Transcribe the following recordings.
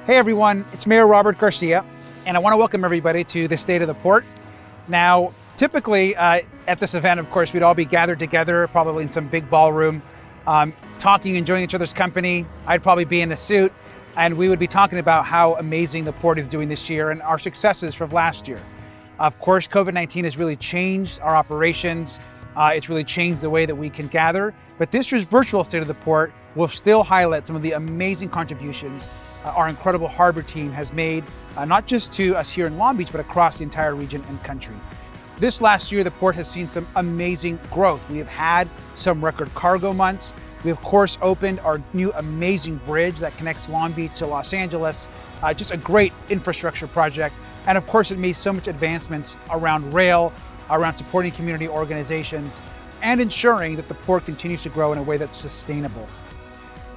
Hey everyone, it's Mayor Robert Garcia, and I want to welcome everybody to the State of the Port. Now, typically at this event, of course, we'd all be gathered together, probably in some big ballroom, talking, enjoying each other's company. I'd probably be in a suit, and we would be talking about how amazing the Port is doing this year and our successes from last year. Of course, COVID-19 has really changed our operations. It's really changed the way that we can gather, but this year's virtual State of the Port will still highlight some of the amazing contributions our incredible harbor team has made, not just to us here in Long Beach, but across the entire region and country. This last year, the port has seen some amazing growth. We have had some record cargo months. We, of course, opened our new amazing bridge that connects Long Beach to Los Angeles, just a great infrastructure project. And of course, it made so much advancements around rail, around supporting community organizations, and ensuring that the port continues to grow in a way that's sustainable.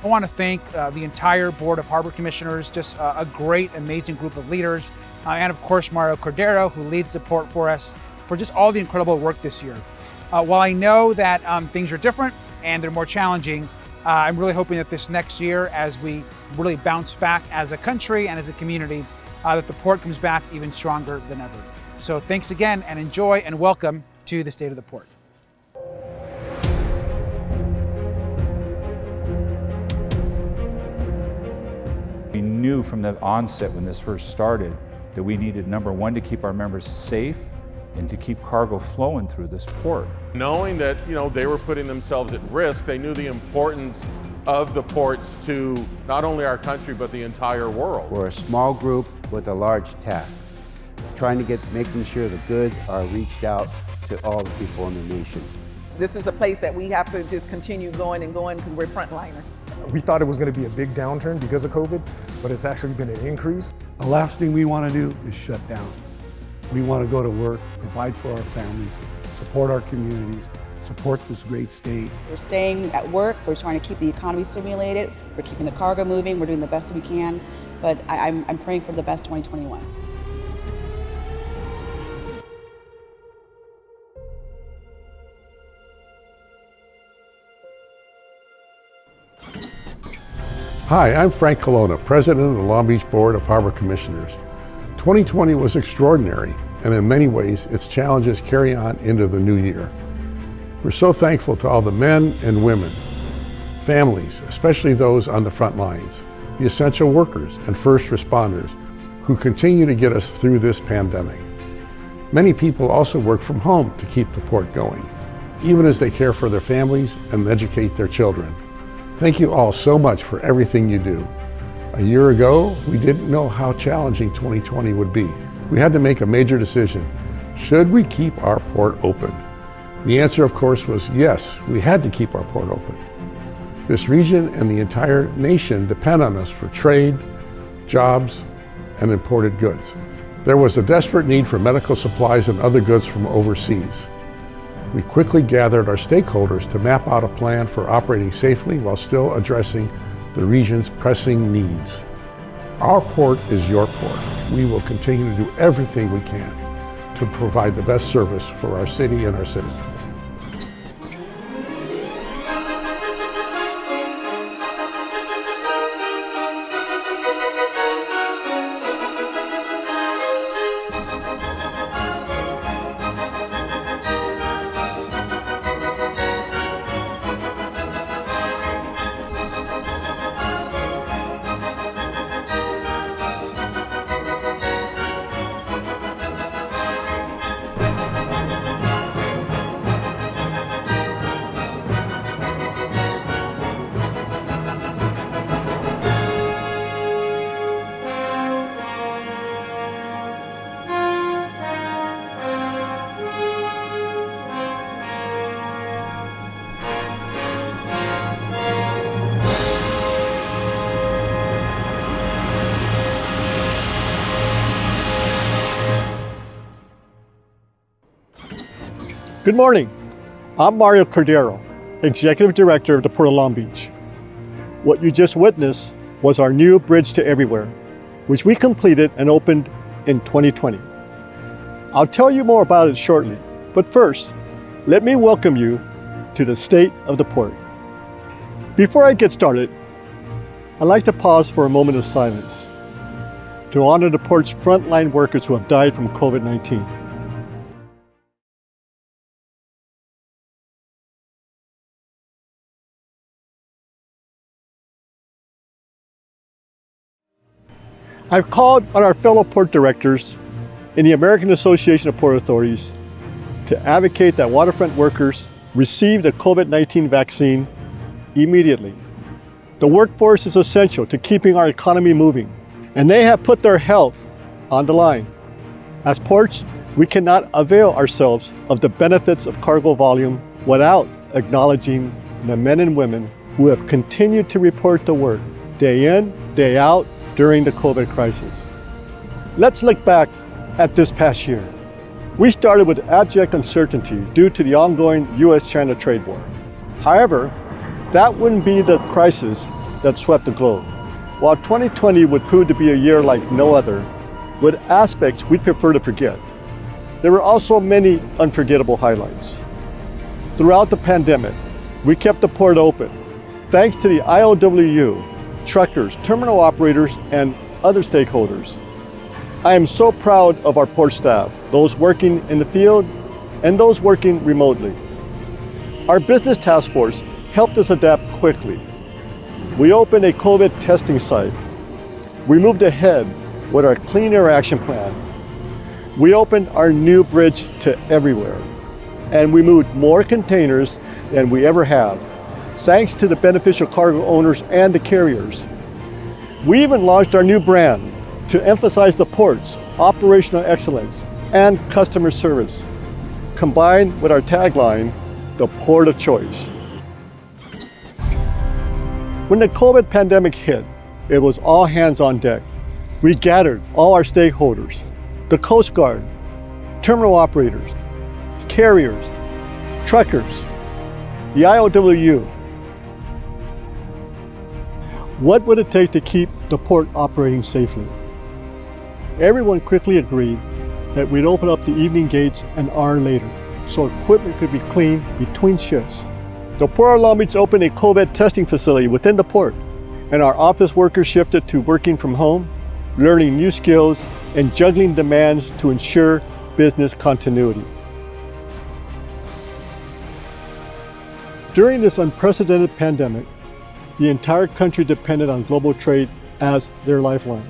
I want to thank the entire Board of Harbor Commissioners, just a great, amazing group of leaders, and of course Mario Cordero, who leads the port for us, for just all the incredible work this year. While I know that things are different and they're more challenging, I'm really hoping that this next year, as we really bounce back as a country and as a community, that the port comes back even stronger than ever. So thanks again, and enjoy and welcome to the State of the Port. We knew from the onset when this first started that we needed, number one, to keep our members safe and to keep cargo flowing through this port. Knowing that, they were putting themselves at risk, they knew the importance of the ports to not only our country, but the entire world. We're a small group with a large task, making sure the goods are reached out to all the people in the nation. This is a place that we have to just continue going and going because we're frontliners. We thought it was going to be a big downturn because of COVID, but it's actually been an increase. The last thing we want to do is shut down. We want to go to work, provide for our families, support our communities, support this great state. We're staying at work, we're trying to keep the economy stimulated, we're keeping the cargo moving, we're doing the best we can, but I'm praying for the best 2021. Hi, I'm Frank Colonna, President of the Long Beach Board of Harbor Commissioners. 2020 was extraordinary, and in many ways, its challenges carry on into the new year. We're so thankful to all the men and women, families, especially those on the front lines, the essential workers and first responders who continue to get us through this pandemic. Many people also work from home to keep the port going, even as they care for their families and educate their children. Thank you all so much for everything you do. A year ago, we didn't know how challenging 2020 would be. We had to make a major decision. Should we keep our port open? The answer, of course, was yes, we had to keep our port open. This region and the entire nation depend on us for trade, jobs, and imported goods. There was a desperate need for medical supplies and other goods from overseas. We quickly gathered our stakeholders to map out a plan for operating safely while still addressing the region's pressing needs. Our port is your port. We will continue to do everything we can to provide the best service for our city and our citizens. Good morning. I'm Mario Cordero, Executive Director of the Port of Long Beach. What you just witnessed was our new Bridge to Everywhere, which we completed and opened in 2020. I'll tell you more about it shortly, but first, let me welcome you to the State of the Port. Before I get started, I'd like to pause for a moment of silence to honor the port's frontline workers who have died from COVID-19. I've called on our fellow port directors in the American Association of Port Authorities to advocate that waterfront workers receive the COVID-19 vaccine immediately. The workforce is essential to keeping our economy moving, and they have put their health on the line. As ports, we cannot avail ourselves of the benefits of cargo volume without acknowledging the men and women who have continued to report to work day in, day out during the COVID crisis. Let's look back at this past year. We started with abject uncertainty due to the ongoing US-China trade war. However, that wouldn't be the crisis that swept the globe. While 2020 would prove to be a year like no other, with aspects we'd prefer to forget, there were also many unforgettable highlights. Throughout the pandemic, we kept the port open, thanks to the IOW, truckers, terminal operators, and other stakeholders. I am so proud of our port staff, those working in the field and those working remotely. Our business task force helped us adapt quickly. We opened a COVID testing site. We moved ahead with our Clean Air Action Plan. We opened our new bridge to everywhere. And we moved more containers than we ever have, thanks to the beneficial cargo owners and the carriers. We even launched our new brand to emphasize the port's operational excellence and customer service, combined with our tagline, the port of choice. When the COVID pandemic hit, it was all hands on deck. We gathered all our stakeholders, the Coast Guard, terminal operators, carriers, truckers, the IOW. What would it take to keep the port operating safely? Everyone quickly agreed that we'd open up the evening gates an hour later, so equipment could be cleaned between shifts. The Port of Long Beach opened a COVID testing facility within the port, and our office workers shifted to working from home, learning new skills, and juggling demands to ensure business continuity. During this unprecedented pandemic, the entire country depended on global trade as their lifeline.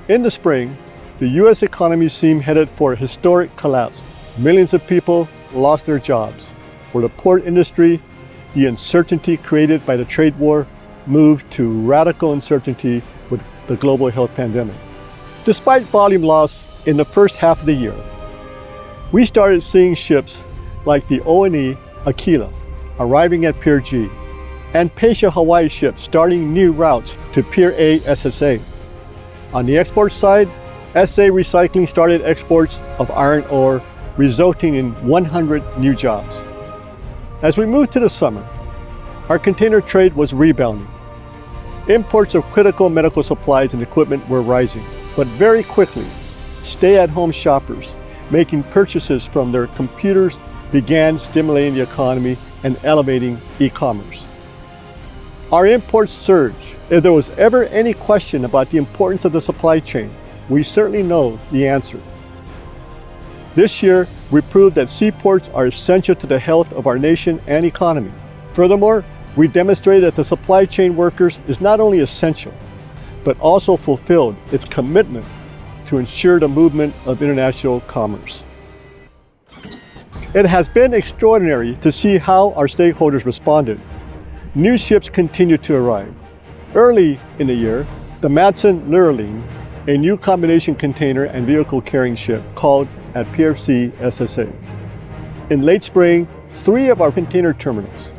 In the spring, the U.S. economy seemed headed for a historic collapse. Millions of people lost their jobs. For the port industry, the uncertainty created by the trade war moved to radical uncertainty with the global health pandemic. Despite volume loss in the first half of the year, we started seeing ships like the O&E Aquila arriving at Pier G, and Pasha Hawaii ships starting new routes to Pier A SSA. On the export side, SA Recycling started exports of iron ore, resulting in 100 new jobs. As we moved to the summer, our container trade was rebounding. Imports of critical medical supplies and equipment were rising, but very quickly, stay-at-home shoppers making purchases from their computers began stimulating the economy and elevating e-commerce. Our imports surged. If there was ever any question about the importance of the supply chain, we certainly know the answer. This year, we proved that seaports are essential to the health of our nation and economy. Furthermore, we demonstrated that the supply chain workers is not only essential, but also fulfilled its commitment to ensure the movement of international commerce. It has been extraordinary to see how our stakeholders responded. New ships continued to arrive. Early in the year, the Madsen Lurleen, a new combination container and vehicle carrying ship, called at Pier C SSA. In late spring, 3 of our container terminals,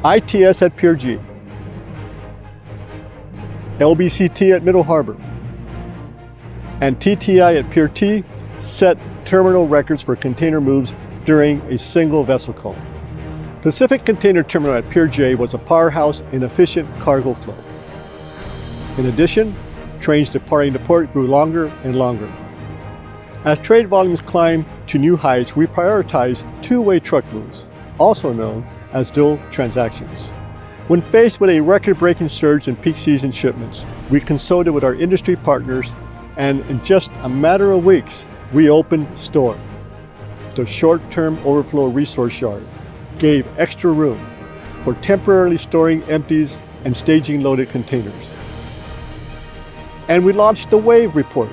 ITS at Pier G, LBCT at Middle Harbor, and TTI at Pier T, set terminal records for container moves during a single vessel call. Pacific Container Terminal at Pier J was a powerhouse in efficient cargo flow. In addition, trains departing the port grew longer and longer. As trade volumes climbed to new heights, we prioritized two-way truck moves, also known as dual transactions. When faced with a record-breaking surge in peak season shipments, we consulted with our industry partners And in just a matter of weeks, we opened STORE. The short-term overflow resource yard gave extra room for temporarily storing empties and staging loaded containers. And we launched the WAVE report,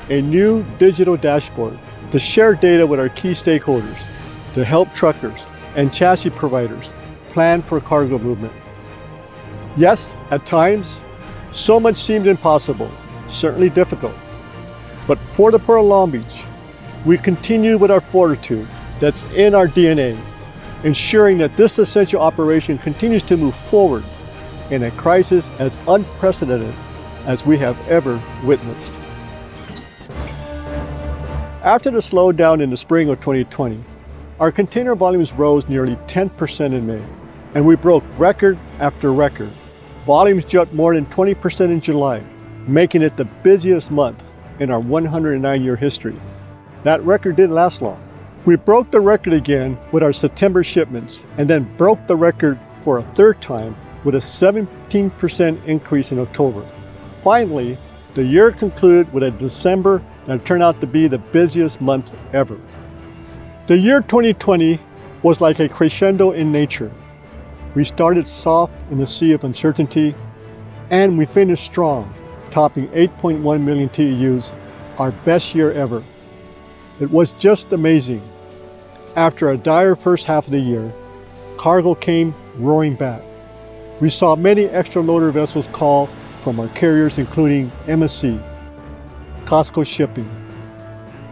a new digital dashboard to share data with our key stakeholders to help truckers and chassis providers plan for cargo movement. Yes, at times, so much seemed impossible, certainly difficult. But for the Port of Long Beach, we continue with our fortitude that's in our DNA, ensuring that this essential operation continues to move forward in a crisis as unprecedented as we have ever witnessed. After the slowdown in the spring of 2020, our container volumes rose nearly 10% in May, and we broke record after record. Volumes jumped more than 20% in July, making it the busiest month in our 109-year history. That record didn't last long. We broke the record again with our September shipments, and then broke the record for a third time with a 17% increase in October. Finally, the year concluded with a December that turned out to be the busiest month ever. The year 2020 was like a crescendo in nature. We started soft in the sea of uncertainty, and we finished strong, topping 8.1 million TEUs, our best year ever. It was just amazing. After a dire first half of the year, cargo came roaring back. We saw many extra loader vessels call from our carriers, including MSC, Costco Shipping,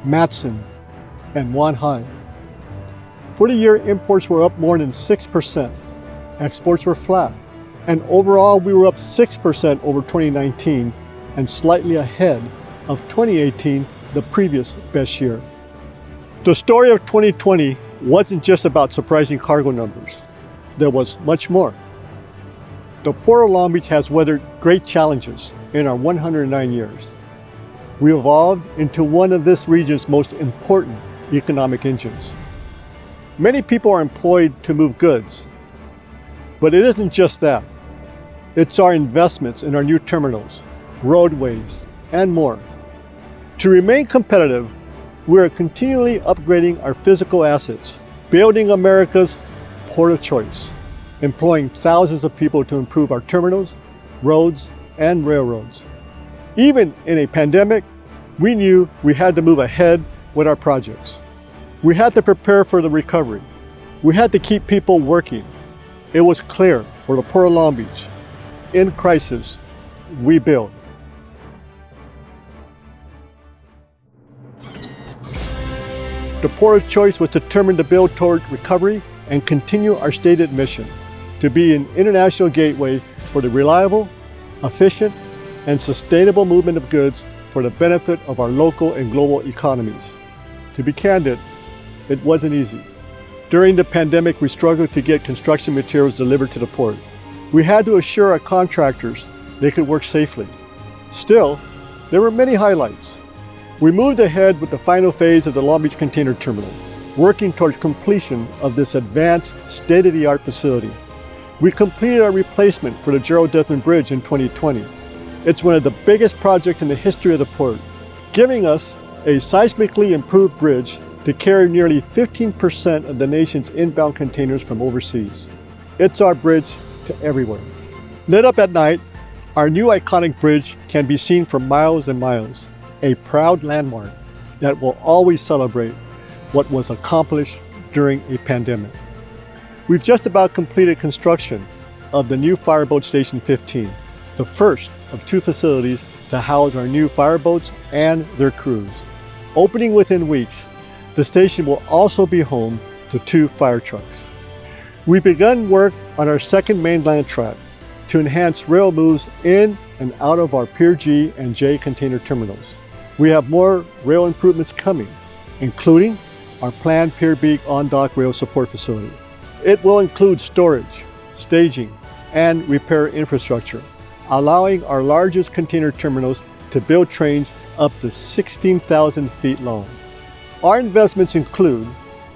Matson, and Wanhai. For the year, imports were up more than 6%. Exports were flat. And overall, we were up 6% over 2019 and slightly ahead of 2018, the previous best year. The story of 2020 wasn't just about surprising cargo numbers. There was much more. The Port of Long Beach has weathered great challenges in our 109 years. We evolved into one of this region's most important economic engines. Many people are employed to move goods, but it isn't just that. It's our investments in our new terminals, roadways, and more. To remain competitive, we are continually upgrading our physical assets, building America's port of choice, employing thousands of people to improve our terminals, roads, and railroads. Even in a pandemic, we knew we had to move ahead with our projects. We had to prepare for the recovery. We had to keep people working. It was clear for the Port of Long Beach, in crisis, we build. The Port of Choice was determined to build toward recovery and continue our stated mission, to be an international gateway for the reliable, efficient, and sustainable movement of goods for the benefit of our local and global economies. To be candid, it wasn't easy. During the pandemic, we struggled to get construction materials delivered to the port. We had to assure our contractors they could work safely. Still, there were many highlights. We moved ahead with the final phase of the Long Beach Container Terminal, working towards completion of this advanced, state-of-the-art facility. We completed our replacement for the Gerald Desmond Bridge in 2020. It's one of the biggest projects in the history of the port, giving us a seismically improved bridge to carry nearly 15% of the nation's inbound containers from overseas. It's our bridge to everywhere. Lit up at night, our new iconic bridge can be seen for miles and miles, a proud landmark that will always celebrate what was accomplished during a pandemic. We've just about completed construction of the new Fireboat Station 15, the first of 2 facilities to house our new fireboats and their crews. Opening within weeks, the station will also be home to 2 fire trucks. We've begun work on our second mainland track to enhance rail moves in and out of our Pier G and J container terminals. We have more rail improvements coming, including our planned Pier B on-dock rail support facility. It will include storage, staging, and repair infrastructure, allowing our largest container terminals to build trains up to 16,000 feet long. Our investments include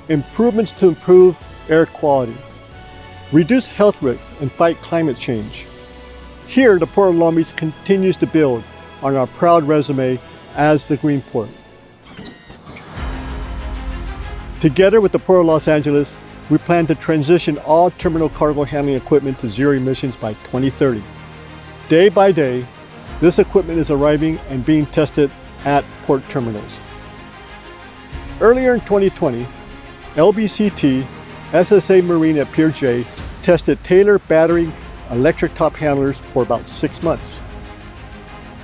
improvements to improve air quality, reduce health risks, and fight climate change. Here, the Port of Long Beach continues to build on our proud resume as the Green Port. Together with the Port of Los Angeles, we plan to transition all terminal cargo handling equipment to zero emissions by 2030. Day by day, this equipment is arriving and being tested at port terminals. Earlier in 2020, LBCT, SSA Marine at Pier J tested Taylor battery electric top handlers for about 6 months.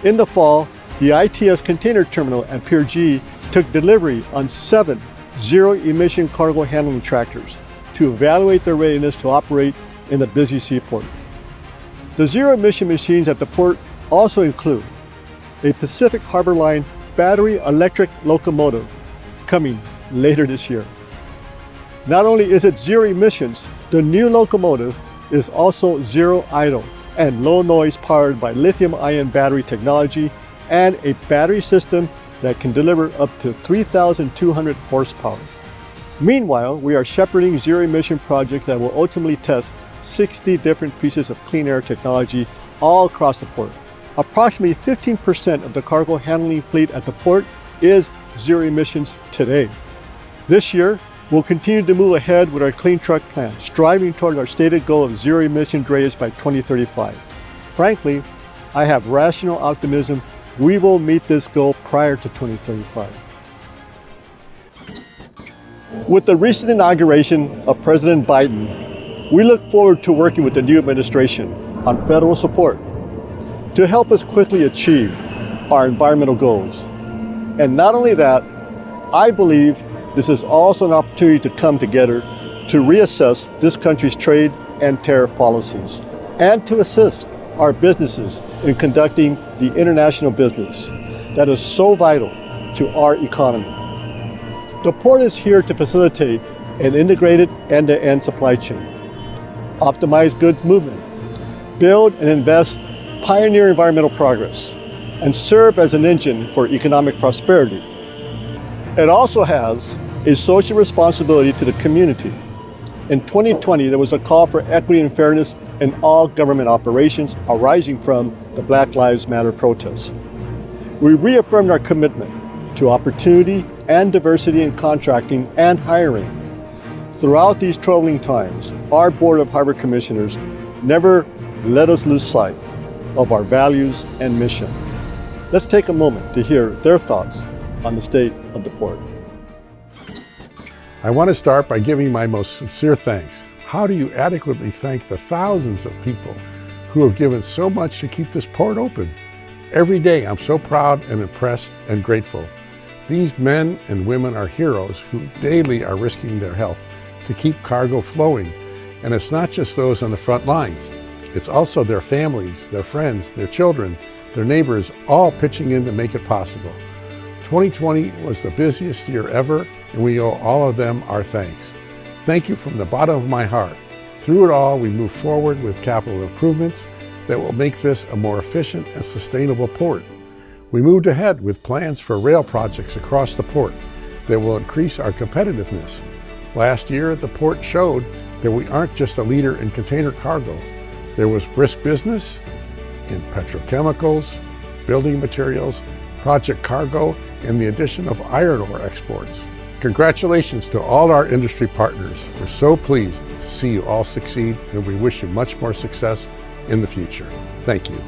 In the fall, the ITS container terminal at Pier G took delivery on 7 zero-emission cargo handling tractors to evaluate their readiness to operate in the busy seaport. The zero-emission machines at the port also include a Pacific Harbor Line battery electric locomotive coming later this year. Not only is it zero emissions, the new locomotive is also zero idle and low noise, powered by lithium-ion battery technology and a battery system that can deliver up to 3,200 horsepower. Meanwhile, we are shepherding zero-emission projects that will ultimately test 60 different pieces of clean air technology all across the port. Approximately 15% of the cargo handling fleet at the port is zero emissions today. This year, we'll continue to move ahead with our clean truck plan, striving toward our stated goal of zero emission drayage by 2035. Frankly, I have rational optimism we will meet this goal prior to 2035. With the recent inauguration of President Biden, we look forward to working with the new administration on federal support to help us quickly achieve our environmental goals. And not only that, I believe this is also an opportunity to come together to reassess this country's trade and tariff policies and to assist our businesses in conducting the international business that is so vital to our economy. The port is here to facilitate an integrated end-to-end supply chain, optimize goods movement, build and invest pioneer environmental progress, and serve as an engine for economic prosperity. It also has a social responsibility to the community. In 2020, there was a call for equity and fairness in all government operations arising from the Black Lives Matter protests. We reaffirmed our commitment to opportunity and diversity in contracting and hiring. Throughout these troubling times, our Board of Harbor Commissioners never let us lose sight of our values and mission. Let's take a moment to hear their thoughts on the state of the port. I want to start by giving my most sincere thanks. How do you adequately thank the thousands of people who have given so much to keep this port open? Every day I'm so proud and impressed and grateful. These men and women are heroes who daily are risking their health to keep cargo flowing. And it's not just those on the front lines. It's also their families, their friends, their children, their neighbors, all pitching in to make it possible. 2020 was the busiest year ever, and we owe all of them our thanks. Thank you from the bottom of my heart. Through it all, we move forward with capital improvements that will make this a more efficient and sustainable port. We moved ahead with plans for rail projects across the port that will increase our competitiveness. Last year, the port showed that we aren't just a leader in container cargo. There was brisk business in petrochemicals, building materials, project cargo, and the addition of iron ore exports. Congratulations to all our industry partners. We're so pleased to see you all succeed, and we wish you much more success in the future. Thank you.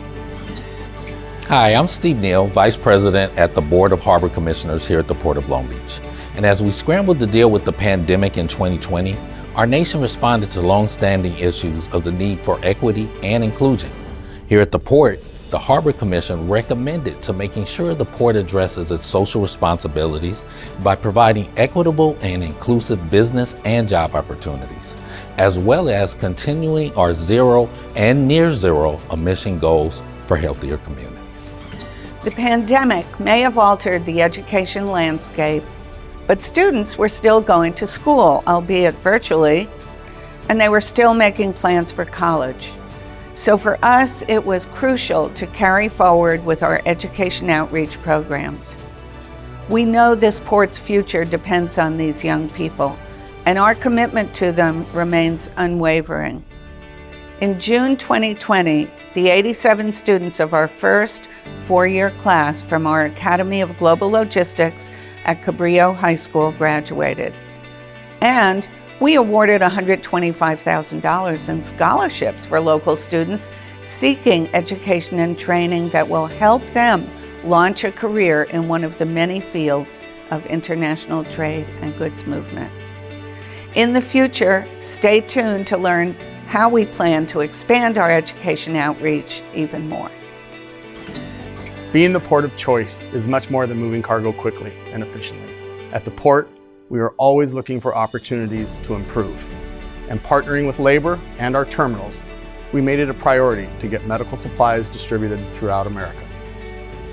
Hi, I'm Steve Neal, Vice President at the Board of Harbor Commissioners here at the Port of Long Beach. And as we scrambled to deal with the pandemic in 2020, our nation responded to long-standing issues of the need for equity and inclusion. Here at the Port, the Harbor Commission recommended to making sure the port addresses its social responsibilities by providing equitable and inclusive business and job opportunities, as well as continuing our zero and near zero emission goals for healthier communities. The pandemic may have altered the education landscape, but students were still going to school, albeit virtually, and they were still making plans for college. So for us, it was crucial to carry forward with our education outreach programs. We know this port's future depends on these young people, and our commitment to them remains unwavering. In June 2020, the 87 students of our first four-year class from our Academy of Global Logistics at Cabrillo High School graduated. And we awarded $125,000 in scholarships for local students seeking education and training that will help them launch a career in one of the many fields of international trade and goods movement. In the future, stay tuned to learn how we plan to expand our education outreach even more. Being the port of choice is much more than moving cargo quickly and efficiently. At the port, we are always looking for opportunities to improve. And partnering with labor and our terminals, we made it a priority to get medical supplies distributed throughout America.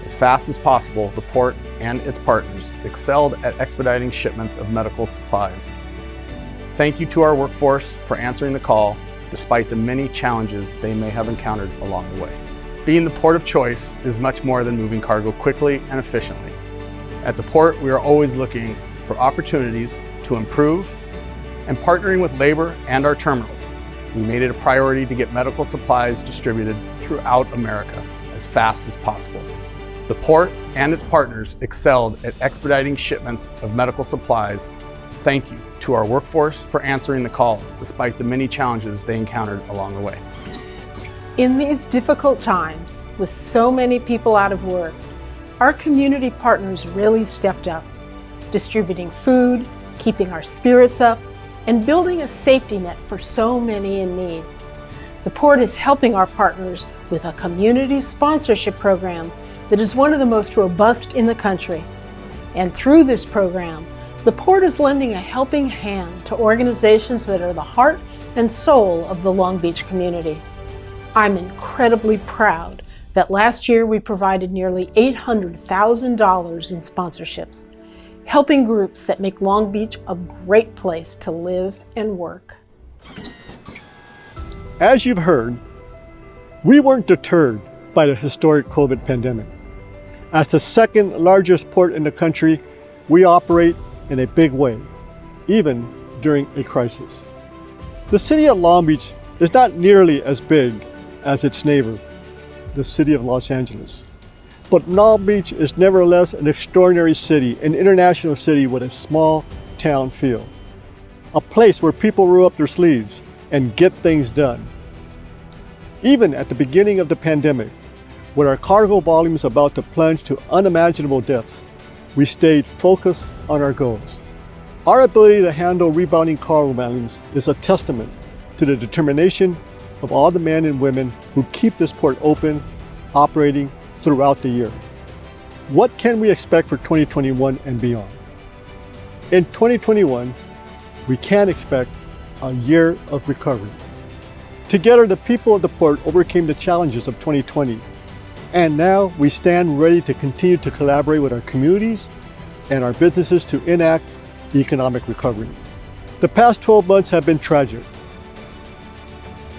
As fast as possible, the port and its partners excelled at expediting shipments of medical supplies. Thank you to our workforce for answering the call, despite the many challenges they may have encountered along the way. Being the port of choice is much more than moving cargo quickly and efficiently. At the port, we are always looking for opportunities to improve, and partnering with labor and our terminals, we made it a priority to get medical supplies distributed throughout America as fast as possible. The port and its partners excelled at expediting shipments of medical supplies. Thank you to our workforce for answering the call, despite the many challenges they encountered along the way. In these difficult times, with so many people out of work, our community partners really stepped up, distributing food, keeping our spirits up, and building a safety net for so many in need. The port is helping our partners with a community sponsorship program that is one of the most robust in the country. And through this program, the port is lending a helping hand to organizations that are the heart and soul of the Long Beach community. I'm incredibly proud that last year we provided nearly $800,000 in sponsorships, helping groups that make Long Beach a great place to live and work. As you've heard, we weren't deterred by the historic COVID pandemic. As the second largest port in the country, we operate in a big way, even during a crisis. The city of Long Beach is not nearly as big as its neighbor, the city of Los Angeles. But Long Beach is nevertheless an extraordinary city, an international city with a small town feel. A place where people roll up their sleeves and get things done. Even at the beginning of the pandemic, when our cargo volumes about to plunge to unimaginable depths, we stayed focused on our goals. Our ability to handle rebounding cargo volumes is a testament to the determination of all the men and women who keep this port open, operating throughout the year. What can we expect for 2021 and beyond? In 2021, we can expect a year of recovery. Together, the people of the port overcame the challenges of 2020, and now we stand ready to continue to collaborate with our communities and our businesses to enact economic recovery. The past 12 months have been tragic.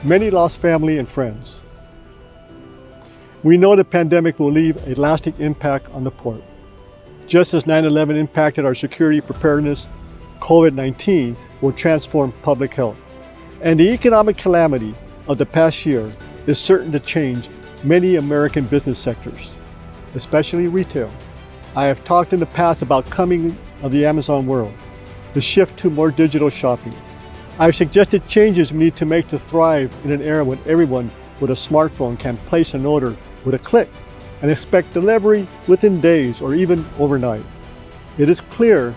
Many lost family and friends. We know the pandemic will leave a lasting impact on the port. Just as 9/11 impacted our security preparedness, COVID-19 will transform public health. And the economic calamity of the past year is certain to change many American business sectors, especially retail. I have talked in the past about coming of the Amazon world, the shift to more digital shopping. I've suggested changes we need to make to thrive in an era when everyone with a smartphone can place an order with a click and expect delivery within days or even overnight. It is clear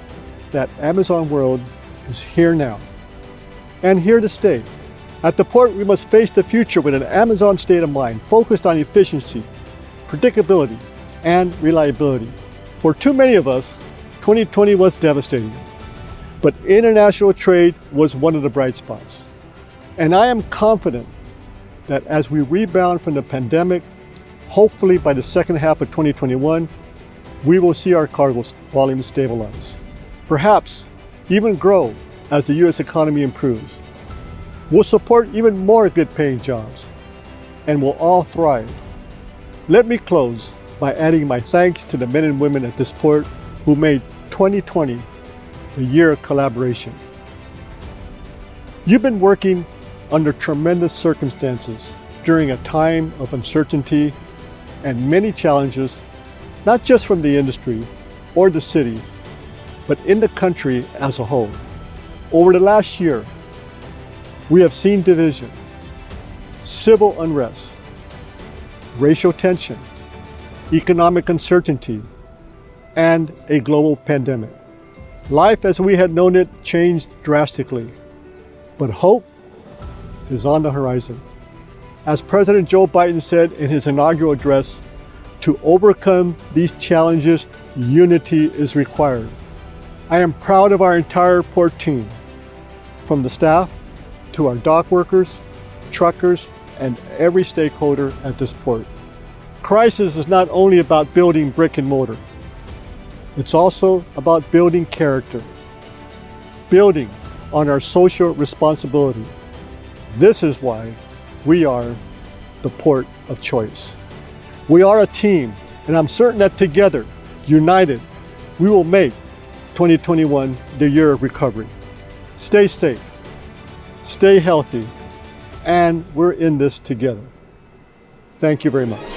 that Amazon world is here now and here to stay. At the port, we must face the future with an Amazon state of mind focused on efficiency, predictability, and reliability. For too many of us, 2020 was devastating, but international trade was one of the bright spots. And I am confident that as we rebound from the pandemic, hopefully by the second half of 2021, we will see our cargo volume stabilize, perhaps even grow as the U.S. economy improves. We'll support even more good-paying jobs, and we'll all thrive. Let me close by adding my thanks to the men and women at this port who made 2020 a year of collaboration. You've been working under tremendous circumstances during a time of uncertainty and many challenges, not just from the industry or the city, but in the country as a whole. Over the last year, we have seen division, civil unrest, racial tension, economic uncertainty, and a global pandemic. Life as we had known it changed drastically, but hope is on the horizon. As President Joe Biden said in his inaugural address, to overcome these challenges, unity is required. I am proud of our entire port team, from the staff to our dock workers, truckers, and every stakeholder at this port. Crisis is not only about building brick and mortar. It's also about building character, building on our social responsibility. This is why we are the port of choice. We are a team, and I'm certain that together, united, we will make 2021 the year of recovery. Stay safe, stay healthy, and we're in this together. Thank you very much.